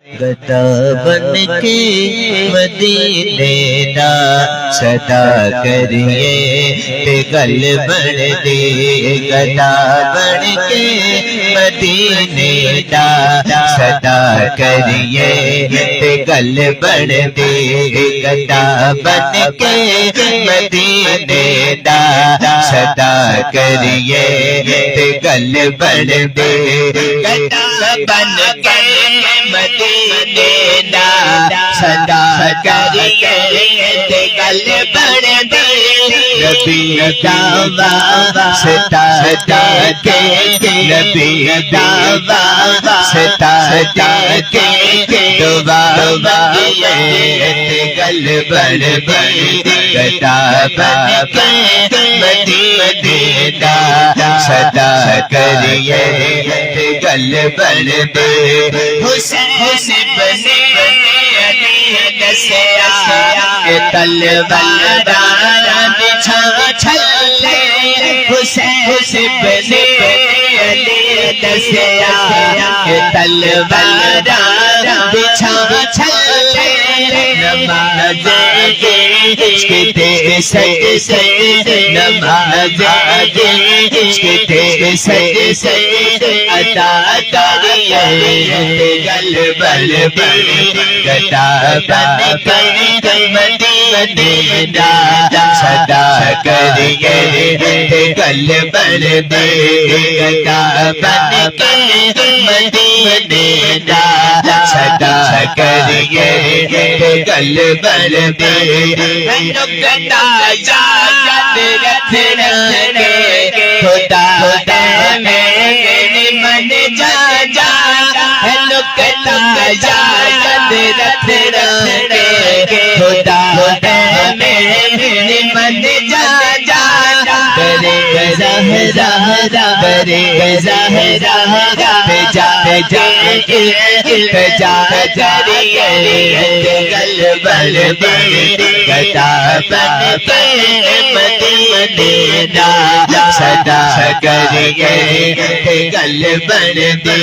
گدا بن کے مدینے دا صدا کریے تے گل بن دے گدا بن کے مدینے دا صدا کریے تے گل بن دے گدا بن کے مدینے دا صدا کریے تے گل بن دے گدا بن کے مدینے دا صدا کریے تے گل بن دے نبی دا واسطہ دے کے نبی دا واسطہ دے کے دعا مانگیے تے گل بن دے گدا بن کے مدینے دا صدا کریے تے گل بن دے حسین بنے علی دسیا کہ تلوار بچھا چھلے حسین بنے علی دسیا کہ تلوار بچھا چھلے نماز عشق تے سجدے نماز عشق تے سجدے ادا کریے تے گل بن دے گدا بن کے مدینے دا صدا کریے تے گل بن دے گدا بن کے مدینے دا صدا کریے تے گل بن دے گدا یاد رکھ کے خدا میرے من جا جا لکتا یاد رکھ کے خدا میرے من جا جا کرے زہرا کرے زہرا بجا بجا جریے گل بن دے گدا بن کے مدینے دا صدا کریے گل بن دے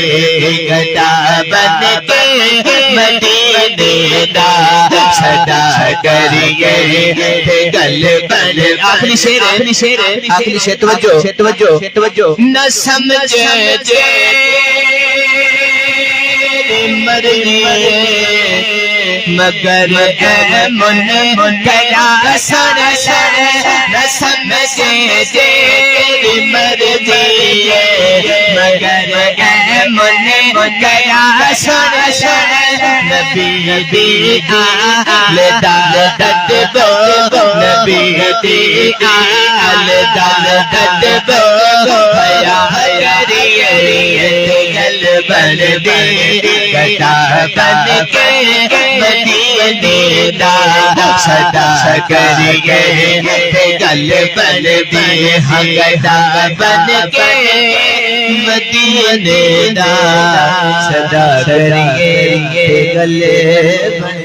گدا بن کے مدینے دا صدا کریے گل بن آخری شعر توجہ نہ سمجھے مرضی مگر اے منکرا سن نہ سمجھے تیری مرضی مگر اے منکرا سن نبی آل داد بو نبی آل داد بو حیا کریے گل بن دے گدا بن کے مدینے دا صدا کریے گل بن دے گدا بن کے مدینے دا صدا کریے گل بن